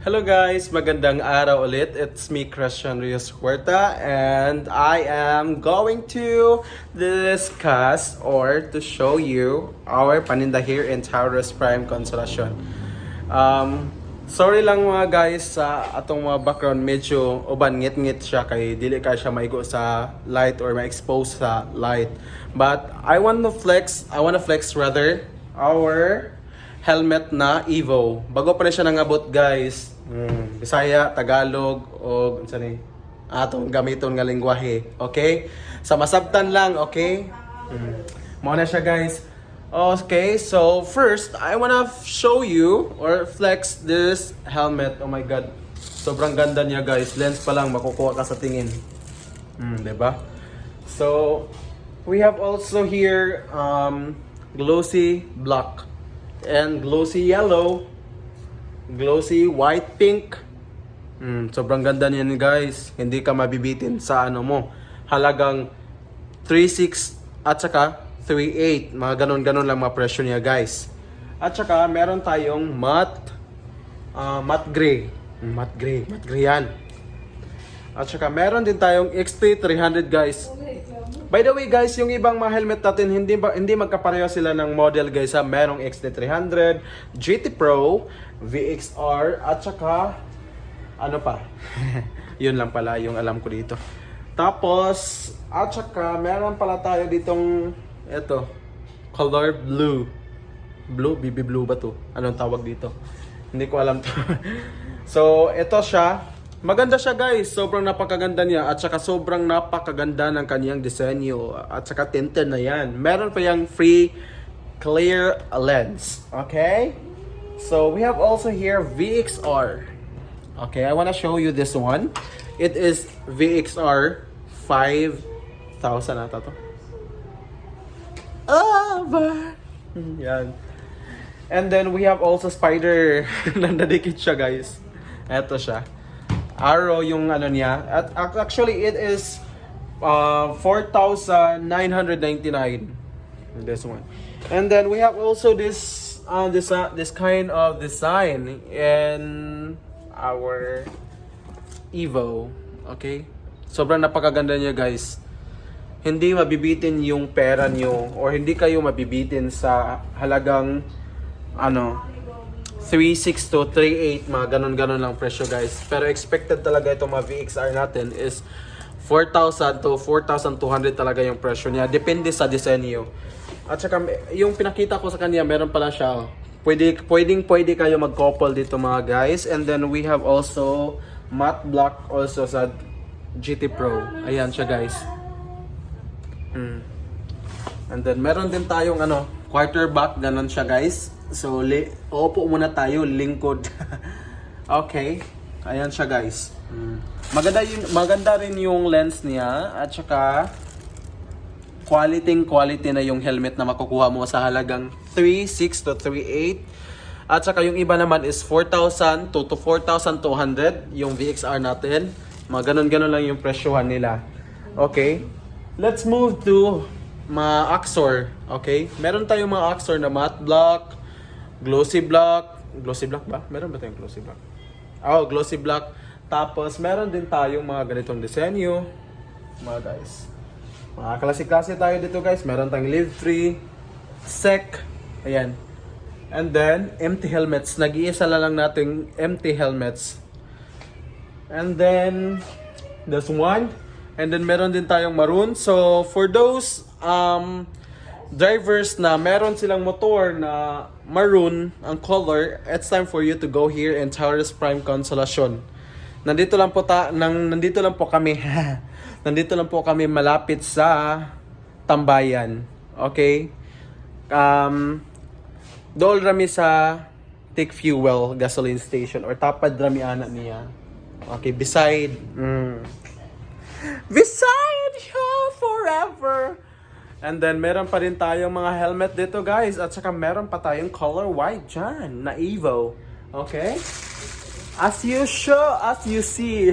Hello guys, magandang araw ulit. It's me, Christian Rios Huerta, and I am going to discuss or to show you our paninda here in Taurus Prime Consolacion. Sorry lang mga guys sa atong mga background, medyo uban ngit-ngit siya kay dili ka siya maigo sa light or ma-expose sa light. But I want to flex rather our helmet na Evo. Bago pa rin siya nangabot guys. Bisaya, Tagalog, o unsa ni atong gamiton nga lengguwahe. Okay? Sa masabtan lang, okay? Mao na siya guys. Okay, so first, I wanna show you or flex this helmet. Oh my god. Sobrang ganda niya guys. Lens pa lang makukuha ka sa tingin. Diba? So, we have also here glossy black and glossy yellow, glossy white pink. Sobrang ganda niyan guys. Hindi ka mabibitin sa ano mo. Halagang 3.6 at saka 3.8. Mga ganon-ganon lang mga presyo niya guys. At saka meron tayong matte gray. Matte gray yan. At saka meron din tayong XT300 guys. By the way guys, yung ibang mga helmet natin hindi magkapareho sila ng model guys ha. Merong XT300, GT Pro, VXR at saka ano pa? Yun lang pala yung alam ko dito. Tapos at saka meron pala tayo ditong eto, color blue. BB blue ba to? Anong tawag dito? Hindi ko alam to. So, ito siya. Maganda siya guys, sobrang napakaganda niya at saka sobrang napakaganda ng kaniyang disenyo at saka tinted na yan. Meron pa yung free clear lens. Okay? So we have also here VXR. Okay, I wanna show you this one. It is VXR 5,000 ata to. Yan. And then we have also Spider. Nandadikit siya guys. Eto siya. Arrow yung ano niya. At actually it is 4,999. This one. And then we have also this kind of design in our Evo. Okay? Sobrang napakaganda niya guys. Hindi mabibitin yung pera niyo or hindi kayo mabibitin sa halagang ano 3.6 to 3.8, mga ganon-ganon lang presyo guys. Pero expected talaga itong mga VXR natin is 4,000 to 4,200 talaga yung presyo niya. Depende sa disenyo. At saka yung pinakita ko sa kanya, meron pala siya. Pwede kayo mag-couple dito mga guys. And then we have also matte black also sa GT Pro. Ayan siya guys. And then meron din tayong ano, quarterback, ganon siya guys. So, opo muna tayo, lingkod. Okay. Ayan siya guys. Maganda rin yung lens niya. At saka, quality na yung helmet na makukuha mo sa halagang 3.6 to 3.8. At saka yung iba naman is 4,000 to 4,200 yung VXR natin. Mga ganon-ganon lang yung presyohan nila. Okay. Let's move to mga Axor. Okay. Meron tayong mga Axor na matte black, glossy black ba? Meron ba tayong glossy black? Oh, glossy black. Tapos meron din tayong mga ganitong disenyo. Mga guys. Mga klase-klase tayo dito guys. Meron tayong live free, sec. Ayan. And then empty helmets. Nag-iisa lang nating empty helmets. And then this one. And then meron din tayong maroon. So for those drivers na meron silang motor na maroon ang color, it's time for you to go here in Taurus Prime Consolacion. Nandito lang po kami. Nandito lang po kami malapit sa Tambayan. Okay? Dool rami sa Take Fuel gasoline station or tapad rami ana niya. Okay, beside you forever. And then, meron pa rin tayong mga helmet dito, guys. At saka, meron pa tayong color white dyan, na Evo. Okay? As you see.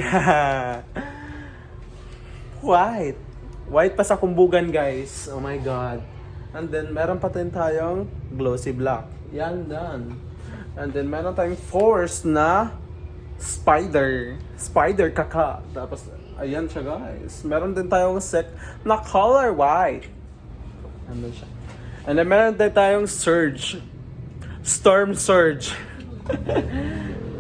White. White pa sa kumbugan, guys. Oh my God. And then, meron pa rin tayong glossy black. Yan, done. And then, meron tayong force na Spider kaka. Tapos, ayan siya guys. Meron din tayong set na color white. Ano siya? And then meron din tayong Surge. Storm Surge.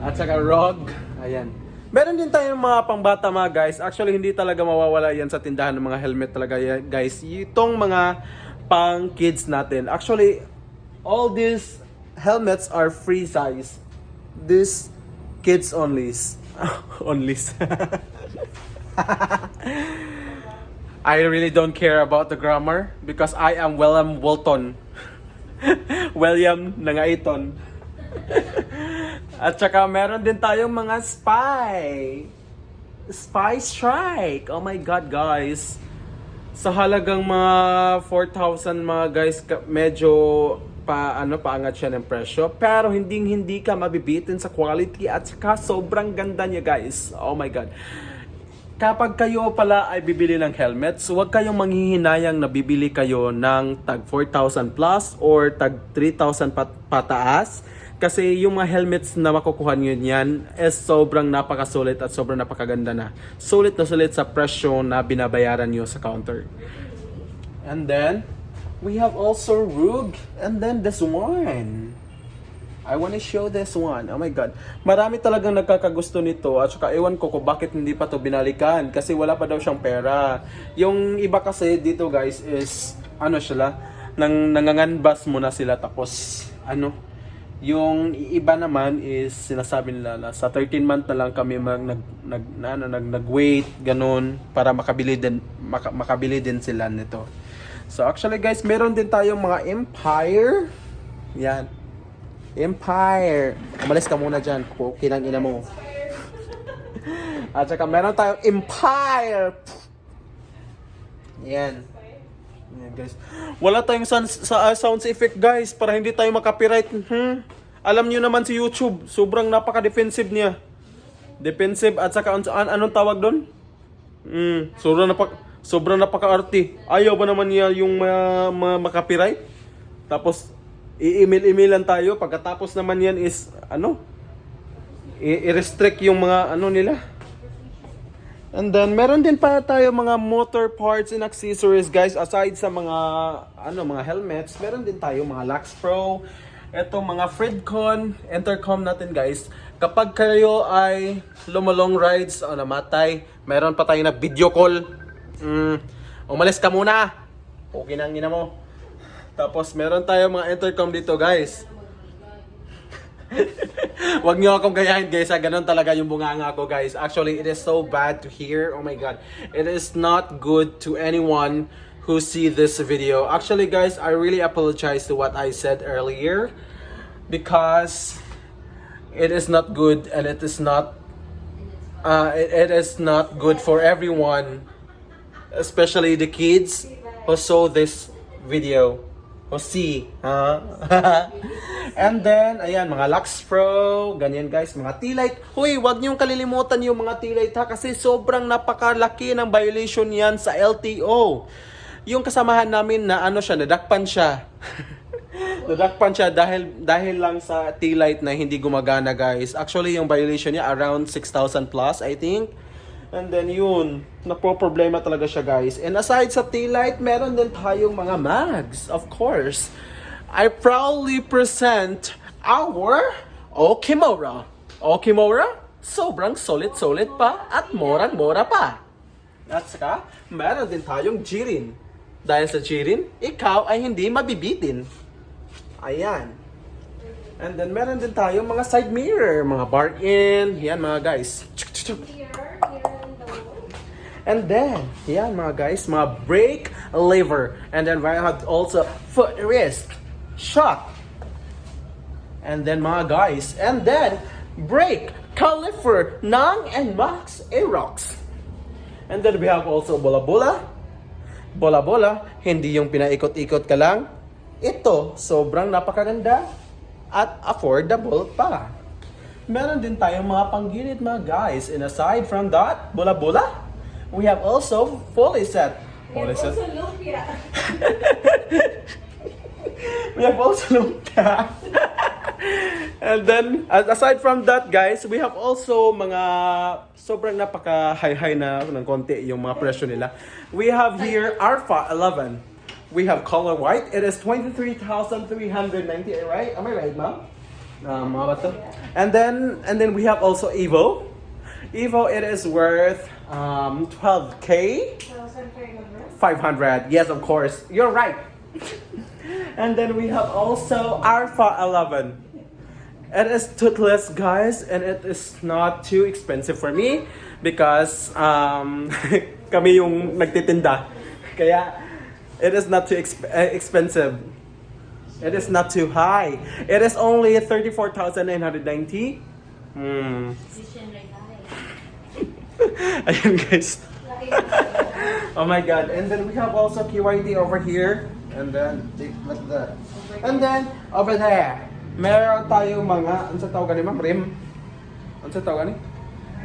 At saka Rogue. Ayan. Meron din tayong mga pangbata mga guys. Actually, hindi talaga mawawala yan sa tindahan ng mga helmet talaga guys. Itong mga pang kids natin. Actually, all these helmets are free size. This kids onlys. Onlys. I really don't care about the grammar because I am William Walton. William Nangaiton. At saka meron din tayong mga Spy Strike. Oh my god guys. Sa halagang mga 4,000 mga guys, medyo paangat siya ng presyo, pero hindi ka mabibitin sa quality at saka sobrang ganda niya guys. Oh my god. Kapag kayo pala ay bibili ng helmets, huwag kayong manghihinayang na bibili kayo ng tag 4,000 plus or tag 3,000 pataas. Kasi yung mga helmets na makukuha nyo yan is sobrang napakasulit at sobrang napakaganda na. Sulit na sulit sa presyo na binabayaran nyo sa counter. And then, we have also Rogue. And then this one. I wanna show this one. Oh my god. Marami talagang nagkakagusto nito. At saka ewan ko kung bakit hindi pa to binalikan. Kasi wala pa daw siyang pera. Yung iba kasi dito guys is, ano sila, nanganganbas muna sila tapos, yung iba naman is sinasabi nila na sa 13 month na lang kami nag-wait ganun para makabili din sila nito. So actually guys, meron din tayong mga Empire. Yan. Empire. Umalis ka muna diyan, kinang ina mo. At saka meron tayong Empire. Yan. Yan guys. Wala tayong sound effect guys para hindi tayo makapiright. Alam niyo naman si YouTube, sobrang napaka-defensive niya. Defensive at saka anong tawag doon? Sobrang napaka-arty. Ayaw ba naman niya yung makapiright? Tapos i-email-emailan tayo pagkatapos naman yan is i-restrict yung mga nila. And then meron din pa tayo mga motor parts and accessories guys, aside sa mga mga helmets. Meron din tayo mga Lux Pro, etong mga Fredcon intercom natin guys. Kapag kayo ay lumulong rides o namatay, meron pa tayo na video call. Umalis ka muna, okay nang ina mo. Tapos meron tayo mga intercom dito guys. Wag niyo akong gayahin guys, ganun talaga yung bunganga ko guys. Actually, it is so bad to hear. Oh my god. It is not good to anyone who see this video. Actually guys, I really apologize to what I said earlier because it is not good and it is not good for everyone, especially the kids who saw this video. And then, ayan, mga Lux Pro, ganyan guys, mga T-Light. Huy, wag niyong kalilimutan yung mga T-Light ha, kasi sobrang napakalaki ng violation yan sa LTO. Yung kasamahan namin na nadakpan siya. Nadakpan siya dahil lang sa T-Light na hindi gumagana guys. Actually, yung violation niya around 6,000 plus, I think. And then yun, napoproblema talaga siya guys. And aside sa T-Light, meron din tayong mga mags, of course. I proudly present our Okimura. Okimura, sobrang solid pa at morang-mora pa. At saka, meron din tayong Jirin. Dahil sa Jirin, ikaw ay hindi mabibitin. Ayan. And then meron din tayong mga side mirror, mga bar-in. Yan mga guys. And then, yan mga guys, mga brake lever. And then we have also foot rest, shock. And then mga guys, and then brake caliper ng NMAX Aerox. And then we have also bola-bola. Bola-bola, hindi yung pinaikot-ikot ka lang. Ito, sobrang napakaganda at affordable pa. Meron din tayong mga panggilid mga guys. And aside from that, bola-bola, we have also fully set. Fully set. We have also lumpia. And then, aside from that, guys, we have also mga sobrang napaka-high na ng konti yung mga presyo nila. We have here Alpha 11. We have color white. It is 23,390, right? Am I right, ma'am? Mga ba to? And then we have also Evo. Evo, it is worth 12K. 500. Yes, of course. You're right. And then we have also Alpha 11. It is toothless, guys, and it is not too expensive for me because kami yung nagtitinda. Kaya it is not too expensive. It is not too high. It is only 34,990. Ayan, guys. Oh my god. And then we have also KYT over here. And then, like that. And then, over there, meron tayong mga, ano sa tawag ni ma'am? Rim? Ano sa tawag ni?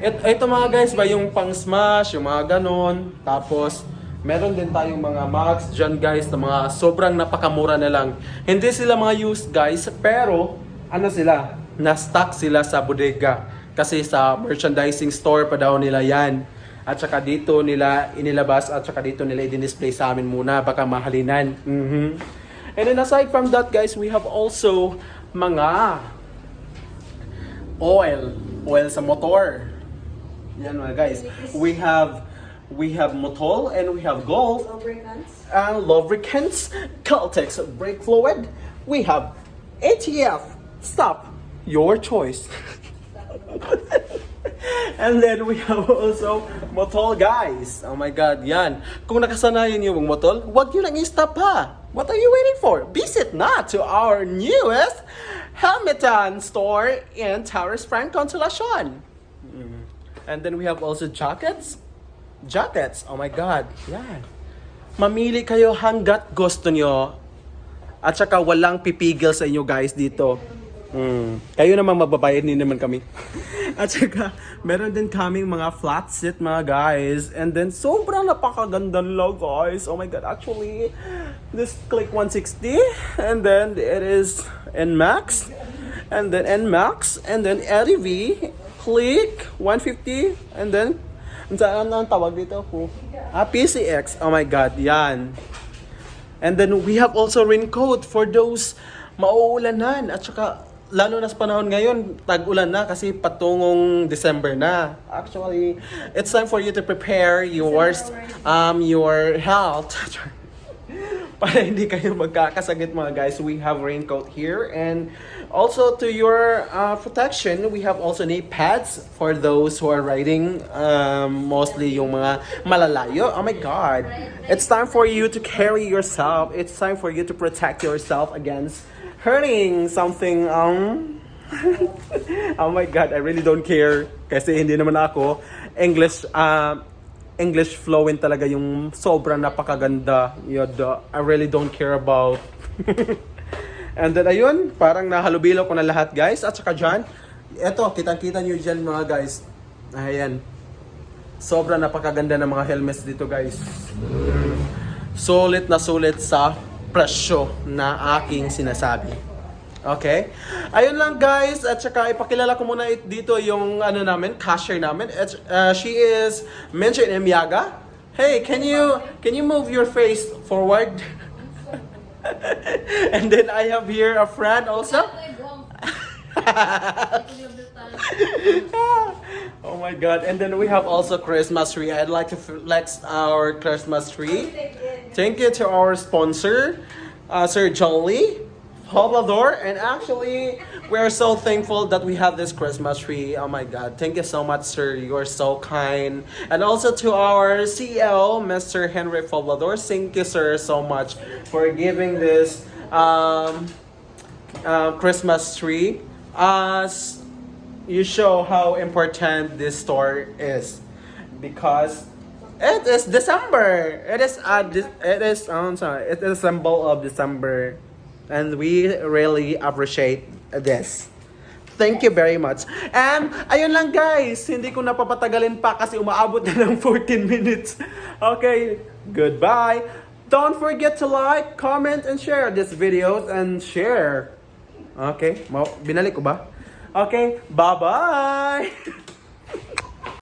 Ito mga guys ba, yung pang smash, yung mga ganon. Tapos, meron din tayong mga mugs dyan guys, na mga sobrang napakamura na lang. Hindi sila mga used guys, pero, ano sila? Na-stock sila sa bodega. Kasi sa merchandising store pa daw nila yan. At saka dito nila inilabas at saka dito nila i-display sa amin muna. Baka mahalinan. And then aside from that guys, we have also mga oil sa motor. Yan mga guys. We have Motol and we have Gold. Lubricants. Caltex brake fluid. We have ATF. Stop. Your choice. And then we have also Motol guys. Oh my god, yan. Kung nakasanayan niyo yung Motol, wag niyo lang i-stop ha. What are you waiting for? Visit na to our newest Helmetan store in Towers Frank Consolacion. And then we have also jackets. Jackets, oh my god, yan. Mamili kayo hanggat gusto nyo. At saka walang pipigil sa inyo guys dito. Kayo naman mababayad din naman kami. At saka, meron din kaming mga flat seat mga guys. And then, sobrang napakaganda nila guys. Oh my god, actually, this Click 160. And then, it is NMAX. And then, NMAX. And then, LEV. Click 150. And then, ano ang tawag dito? PCX. Oh my god, yan. And then, we have also raincoat for those mauulanan. At saka, lalo na sa panahon ngayon, tag-ulan na kasi patungong December na. Actually, it's time for you to prepare your health. Para hindi kayo magkakasakit mga guys. We have raincoat here. And also to your protection, we have also knee pads for those who are riding. Mostly yung mga malalayo. Oh my God. It's time for you to carry yourself. It's time for you to protect yourself against hurting something. Oh my god, I really don't care kasi hindi naman ako English fluent talaga, yung sobrang napakaganda. I really don't care about. And then ayun, parang nahalubilo ko na lahat guys. At saka dyan, eto, kitang-kita nyo dyan mga guys. Ayan, sobrang napakaganda ng mga helmets dito guys. Sulit na sulit sa presyo na aking sinasabi. Okay? Ayun lang guys, at saka ipakilala ko muna dito yung ano namin, cashier namin. She is Mention Miyaga. Hey, can you move your face forward? And then I have here a friend also. Oh my god. And then we have also Christmas tree. I'd like to flex our Christmas tree. Thank you to our sponsor, Sir Jolly, Poblador, and actually, we are so thankful that we have this Christmas tree. Oh my God, thank you so much, sir. You are so kind. And also to our CEO, Mr. Henry Poblador, thank you, sir, so much for giving this Christmas tree. As you show how important this store is, because it is December. It is a symbol of December, and we really appreciate this. Thank you very much. And ayun lang guys, hindi ko napapatagalin pa kasi umaabot na ng 14 minutes. Okay, goodbye. Don't forget to like, comment, and share this video and share Okay, binalik ko ba? Okay, bye-bye!